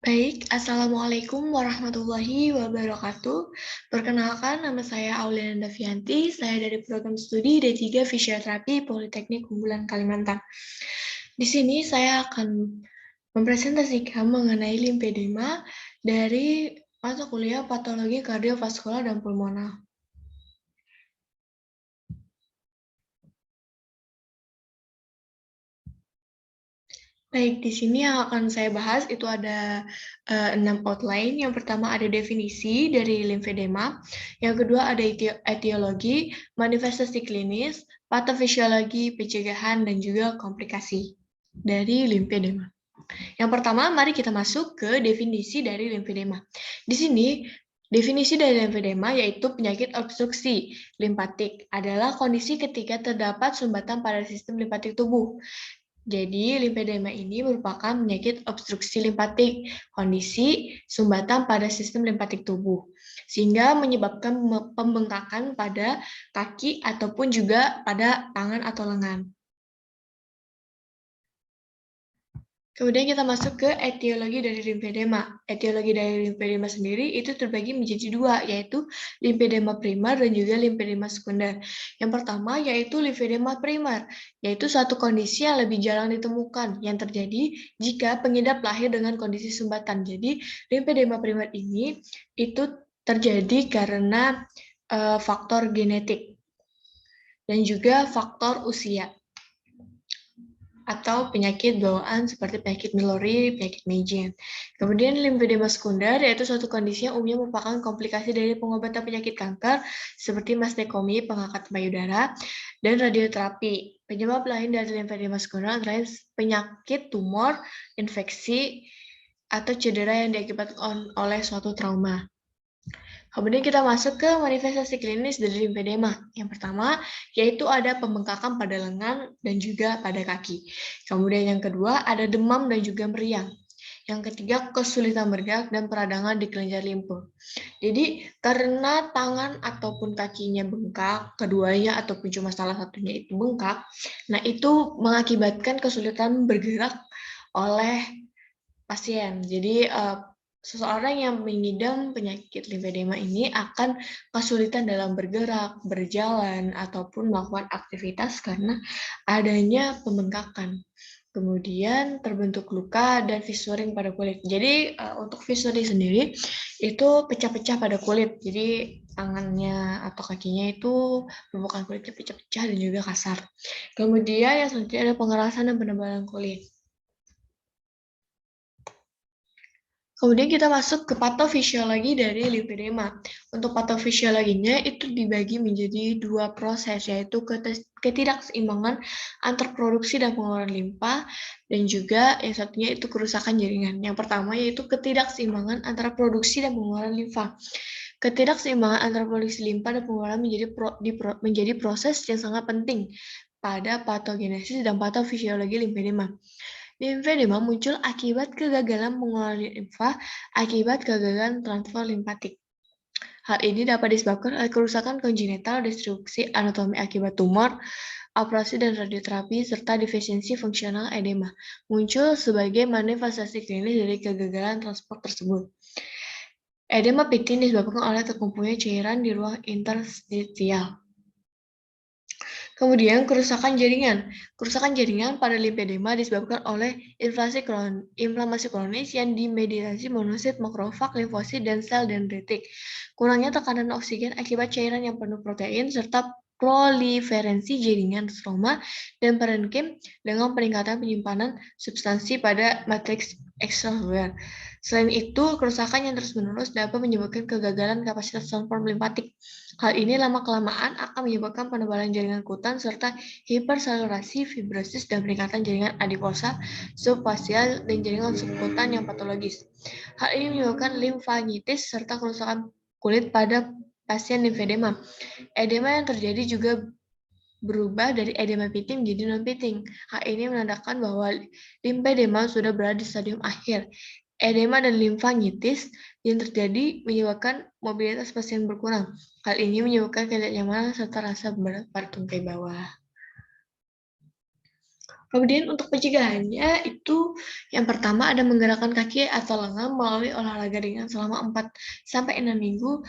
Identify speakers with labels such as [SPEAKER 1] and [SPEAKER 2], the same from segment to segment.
[SPEAKER 1] Baik, Assalamualaikum warahmatullahi wabarakatuh. Perkenalkan, nama saya Auliana Davianti, saya dari program studi D3 Fisioterapi Politeknik Unggulan Kalimantan. Di sini saya akan mempresentasikan mengenai limfedema dari mata kuliah Patologi Kardiovaskular dan Pulmoner. Baik, di sini yang akan saya bahas itu ada 6 outline. Yang pertama ada definisi dari limfedema, yang kedua ada etiologi, manifestasi klinis, patofisiologi, pencegahan, dan juga komplikasi dari limfedema. Yang pertama, mari kita masuk ke definisi dari limfedema. Di sini, definisi dari limfedema yaitu penyakit obstruksi limfatik adalah kondisi ketika terdapat sumbatan pada sistem limfatik tubuh. Jadi, limfedema ini merupakan penyakit obstruksi limfatik, kondisi sumbatan pada sistem limfatik tubuh, sehingga menyebabkan pembengkakan pada kaki ataupun juga pada tangan atau lengan. Kemudian kita masuk ke etiologi dari limfedema. Etiologi dari limfedema sendiri itu terbagi menjadi dua, yaitu limfedema primer dan juga limfedema sekunder. Yang pertama yaitu limfedema primer, yaitu suatu kondisi yang lebih jarang ditemukan yang terjadi jika pengidap lahir dengan kondisi sumbatan. Jadi limfedema primer ini itu terjadi karena faktor genetik dan juga faktor usia atau penyakit bawaan seperti penyakit Milroy, penyakit Mejian. Kemudian limfedema sekunder yaitu suatu kondisi yang umumnya merupakan komplikasi dari pengobatan penyakit kanker seperti mastektomi, pengangkatan payudara, dan radioterapi. Penyebab lain dari limfedema sekunder antara lain penyakit tumor, infeksi, atau cedera yang diakibatkan oleh suatu trauma. Kemudian kita masuk ke manifestasi klinis dari limfedema. Yang pertama, yaitu ada pembengkakan pada lengan dan juga pada kaki. Kemudian yang kedua, ada demam dan juga meriang. Yang ketiga, kesulitan bergerak dan peradangan di kelenjar limfe. Jadi, karena tangan ataupun kakinya bengkak, keduanya ataupun cuma salah satunya itu bengkak, nah itu mengakibatkan kesulitan bergerak oleh pasien. Jadi, seseorang yang mengidap penyakit limfedema ini akan kesulitan dalam bergerak, berjalan, ataupun melakukan aktivitas karena adanya pembengkakan. Kemudian terbentuk luka dan fissuring pada kulit. Jadi untuk fissuring sendiri itu pecah-pecah pada kulit. Jadi tangannya atau kakinya itu permukaan kulitnya pecah-pecah dan juga kasar. Kemudian yang selanjutnya ada pengerasan dan penebalan kulit. Kemudian kita masuk ke patofisiologi dari limfedema. Untuk patofisiologinya itu dibagi menjadi dua proses, yaitu ketidakseimbangan antar produksi dan pengeluaran limfa, dan juga yang satunya itu kerusakan jaringan. Yang pertama yaitu ketidakseimbangan antara produksi dan pengeluaran limfa. Ketidakseimbangan antara produksi limfa dan pengeluaran menjadi proses yang sangat penting pada patogenesis dan patofisiologi limfedema. Limfedema muncul akibat kegagalan pengeluaran limfa akibat kegagalan transfer limfatik. Hal ini dapat disebabkan oleh kerusakan kongenital, destruksi anatomi akibat tumor, operasi dan radioterapi, serta defisiensi fungsional edema. Muncul sebagai manifestasi klinis dari kegagalan transport tersebut. Edema piktin disebabkan oleh terkumpulnya cairan di ruang interstitial. Kemudian kerusakan jaringan. Kerusakan jaringan pada limfedema disebabkan oleh inflamasi kronis yang dimediasi monosit, makrofag, limfosit, dan sel dendritik. Kurangnya tekanan oksigen akibat cairan yang penuh protein, serta proliferensi jaringan stroma dan parenkim dengan peningkatan penyimpanan substansi pada matriks ekstraseluler. Selain itu, kerusakan yang terus-menerus dapat menyebabkan kegagalan kapasitas transform limfatik. Hal ini lama-kelamaan akan menyebabkan penebalan jaringan kutan serta hipersaturasi, fibrosis, dan peningkatan jaringan adiposa, subfasial, dan jaringan subkutan yang patologis. Hal ini menyebabkan limfangitis serta kerusakan kulit pada pasien limfedema. Edema yang terjadi juga berubah dari edema pitting menjadi non-pitting. Hal ini menandakan bahwa limfedema sudah berada di stadium akhir. Edema dan limfangitis yang terjadi menyebabkan mobilitas pasien berkurang. Hal ini menyebabkan ketidaknyamanan serta rasa berat pada tungkai bawah. Kemudian untuk pencegahannya itu yang pertama ada menggerakkan kaki atau lengan melalui olahraga ringan selama 4 sampai 6 minggu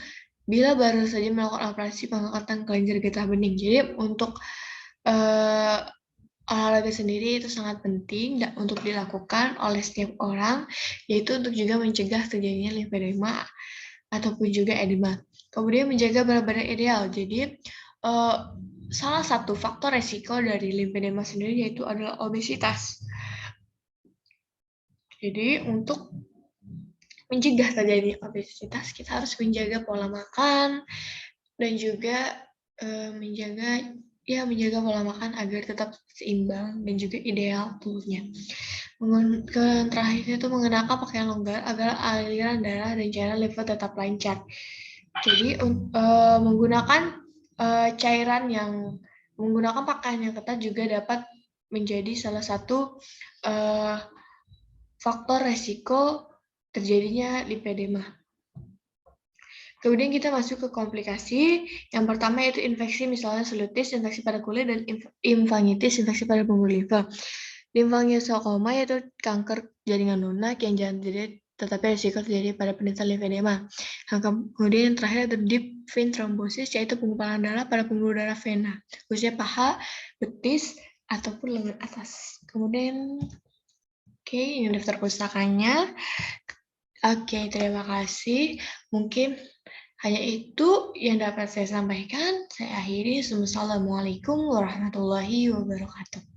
[SPEAKER 1] bila baru saja melakukan operasi pengangkatan kelenjar getah bening. Jadi untuk olahraga sendiri itu sangat penting untuk dilakukan oleh setiap orang, yaitu untuk juga mencegah terjadinya limfedema ataupun juga edema. Kemudian menjaga berat badan ideal. Jadi salah satu faktor resiko dari limfedema sendiri yaitu adalah obesitas. Jadi untuk mencegah terjadi obesitas, kita harus menjaga pola makan dan juga menjaga pola makan agar tetap seimbang dan juga ideal tubuhnya. Terakhir itu mengenakan pakaian longgar agar aliran darah dan cairan limfa tetap lancar. Jadi menggunakan menggunakan pakaian yang ketat juga dapat menjadi salah satu faktor resiko terjadinya lipedema. Kemudian kita masuk ke komplikasi. Yang pertama yaitu infeksi, misalnya selulitis, infeksi pada kulit, dan limfangitis, infeksi pada pembuluh limfa. Limfangiosarkoma yaitu kanker jaringan lunak yang jarang terjadi, tetapi risiko terjadi pada penderita limfedema. Kemudian yang terakhir ada deep vein thrombosis, yaitu penggumpalan darah pada pembuluh darah vena, khususnya paha, betis, ataupun lengan atas. Kemudian, ini daftar pustakanya. Terima kasih. Mungkin hanya itu yang dapat saya sampaikan. Saya akhiri. Wassalamualaikum warahmatullahi wabarakatuh.